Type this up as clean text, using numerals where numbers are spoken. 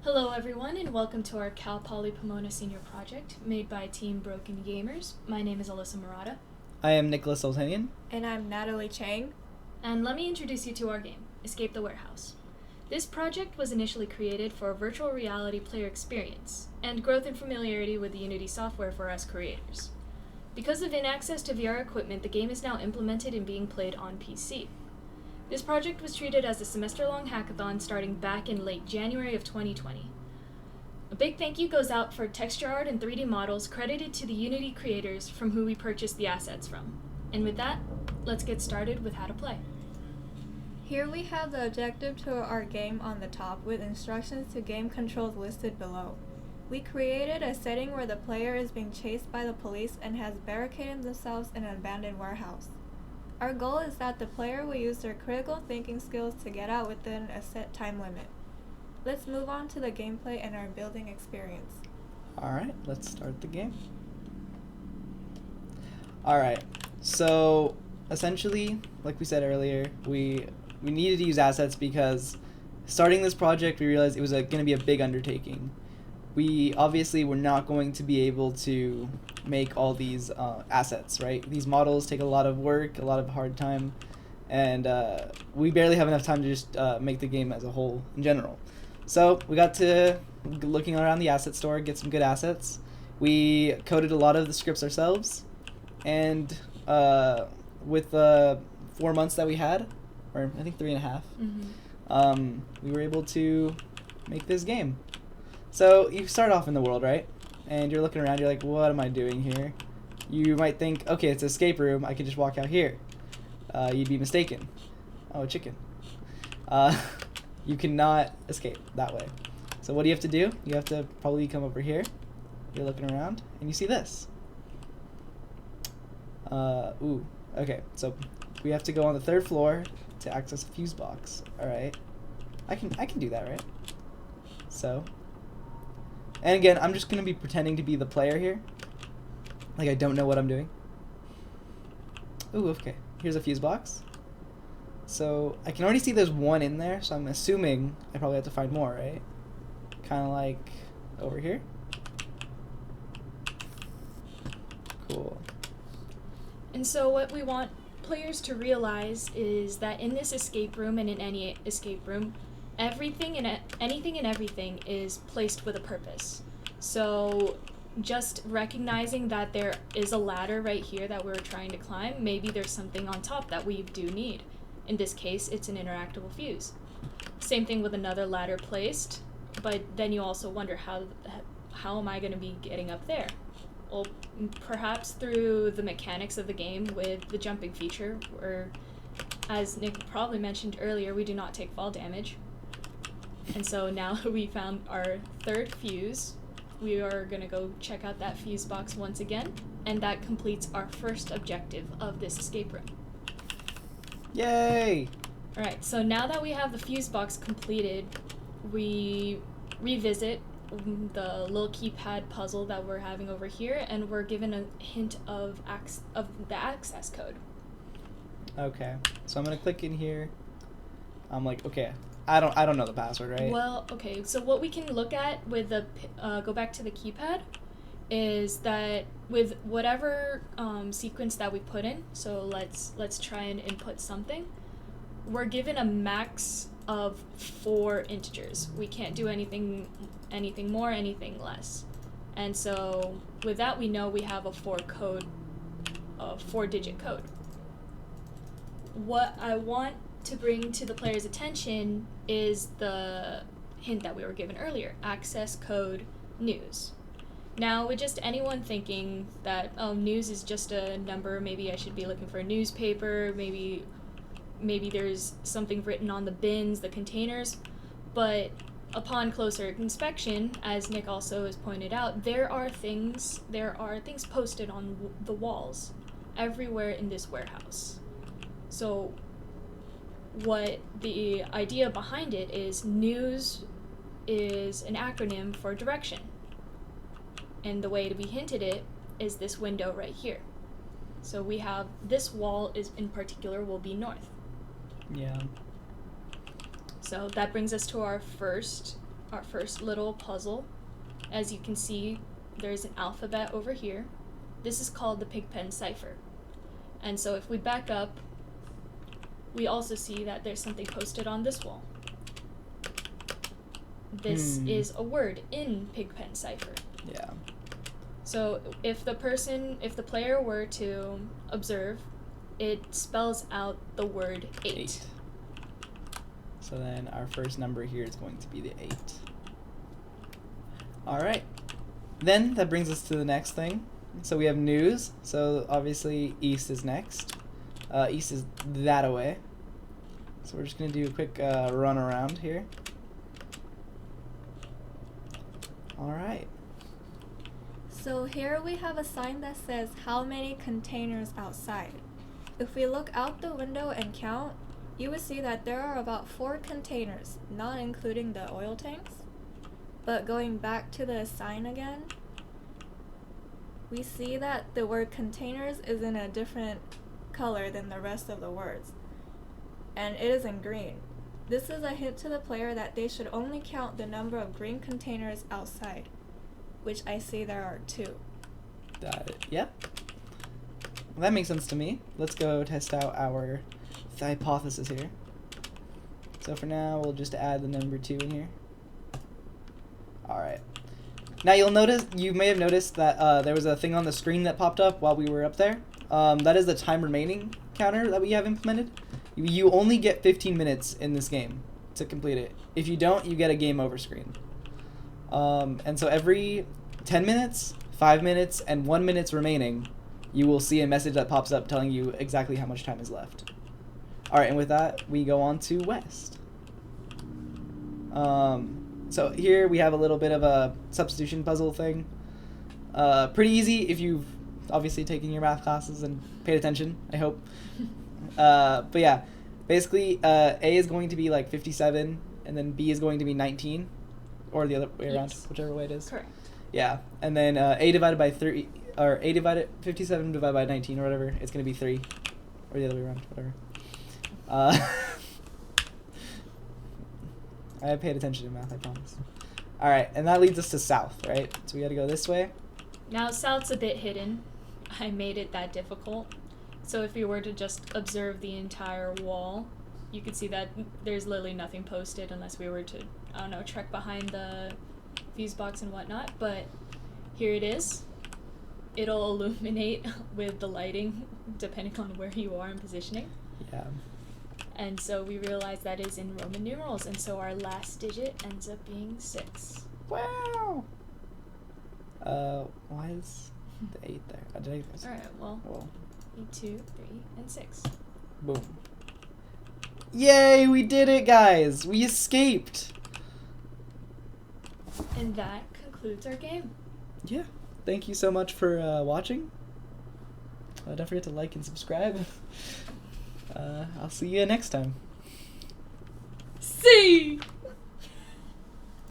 Hello everyone and welcome to our Cal Poly Pomona Senior Project made by Team Broken Gamers. My name is Alyssa Morada. I am Nicholas Soultanian. And I'm Natalie Chang. And let me introduce you to our game, Escape the Warehouse. This project was initially created for a virtual reality player experience and growth and familiarity with the Unity software for us creators. Because of in-access to VR equipment, the game is now implemented and being played on PC. This project was treated as a semester-long hackathon starting back in late January of 2020. A big thank you goes out for texture art and 3D models credited to the Unity creators from who we purchased the assets from. And with that, let's get started with how to play. Here we have the objective to our game on the top with instructions to game controls listed below. We created a setting where the player is being chased by the police and has barricaded themselves in an abandoned warehouse. Our goal is that the player will use their critical thinking skills to get out within a set time limit. Let's move on to the gameplay and our building experience. Alright, let's start the game. Alright, so essentially, like we said earlier, we needed to use assets because starting this project we realized it was going to be a big undertaking. We obviously were not going to be able to make all these assets, right? These models take a lot of work, a lot of hard time, and we barely have enough time to just make the game as a whole in general. So we got to looking around the asset store, get some good assets. We coded a lot of the scripts ourselves, and with 4 months that we had, or I think 3.5, we were able to make this game. So you start off in the world, right? And you're looking around, you're like, what am I doing here? You might think, okay, it's an escape room, I can just walk out here. You'd be mistaken. Oh, a chicken. You cannot escape that way. So what do you have to do? You have to probably come over here. You're looking around, and you see this. Okay, so we have to go on the 3rd floor to access a fuse box. Alright. I can do that, right? So... And again, I'm just going to be pretending to be the player here. Like I don't know what I'm doing. Ooh, okay. Here's a fuse box. So I can already see there's one in there, so I'm assuming I probably have to find more, right? Kind of like over here. Cool. And so what we want players to realize is that in this escape room and in any escape room, anything and everything is placed with a purpose. So just recognizing that there is a ladder right here that we're trying to climb, maybe there's something on top that we do need. In this case, it's an interactable fuse. Same thing with another ladder placed, but then you also wonder how am I going to be getting up there? Well, perhaps through the mechanics of the game with the jumping feature, where, as Nick probably mentioned earlier, we do not take fall damage. And so now we found our 3rd fuse. We are going to go check out that fuse box once again, and that completes our first objective of this escape room. Yay! Alright, so now that we have the fuse box completed, we revisit the little keypad puzzle that we're having over here, and we're given a hint of the access code. Okay, so I'm going to click in here. I'm like, okay. I don't know the password, right? Well, okay, so what we can look at with the, go back to the keypad, is that with whatever sequence that we put in, so let's try and input something, we're given a max of 4 integers. We can't do anything more, anything less. And so with that we know we have a 4-digit code. What I want to bring to the player's attention is the hint that we were given earlier, access code news. Now, with just anyone thinking that, oh, news is just a number, maybe I should be looking for a newspaper, maybe there's something written on the bins, the containers, but upon closer inspection, as Nick also has pointed out, there are things posted on the walls everywhere in this warehouse. So what the idea behind it is, news is an acronym for direction. And the way to be hinted it is this window right here. So we have this wall is in particular will be north. Yeah. So that brings us to our first our first little puzzle. As you can see, there's an alphabet over here. This is called the Pigpen cipher. And so if we back up, we also see that there's something posted on this wall. This is a word in Pigpen cipher. Yeah. So if the player were to observe, it spells out the word 8. So then our first number here is going to be the 8. All right. Then that brings us to the next thing. So we have news. So obviously east is next. East is that away. So we're just going to do a quick run around here. All right. So here we have a sign that says how many containers outside. If we look out the window and count, you will see that there are about 4 containers, not including the oil tanks. But going back to the sign again, we see that the word containers is in a different color than the rest of the words, and it is in green. This is a hint to the player that they should only count the number of green containers outside, which I see there are 2. Got it. Yep. Well, that makes sense to me. Let's go test out our hypothesis here. So for now, we'll just add the number 2 in here. All right. Now you may have noticed that there was a thing on the screen that popped up while we were up there. That is the time remaining counter that we have implemented. You only get 15 minutes in this game to complete it. If you don't, you get a game over screen. And so every 10 minutes, 5 minutes, and 1 minute remaining, you will see a message that pops up telling you exactly how much time is left. All right, and with that, we go on to West. So here we have a little bit of a substitution puzzle thing. Pretty easy if you've obviously taken your math classes and paid attention, I hope. But yeah, basically A is going to be like 57, and then B is going to be 19, or the other way around, whichever way it is. Correct. Yeah, and then A divided by 30, or 57 divided by 19 or whatever, it's going to be 3, or the other way around, whatever. I paid attention to math, I promise. All right, and that leads us to south, right? So we got to go this way. Now south's a bit hidden. I made it that difficult. So if you were to just observe the entire wall, you could see that there's literally nothing posted unless we were to, I don't know, trek behind the fuse box and whatnot. But here it is. It'll illuminate with the lighting depending on where you are in positioning. Yeah. And so we realize that is in Roman numerals, and so our last digit ends up being 6. Wow. Why is the 8 there? All right, well, 2, 3, and 6. Boom. Yay, we did it, guys. We escaped. And that concludes our game. Yeah. Thank you so much for watching. Don't forget to like and subscribe. I'll see you next time. See!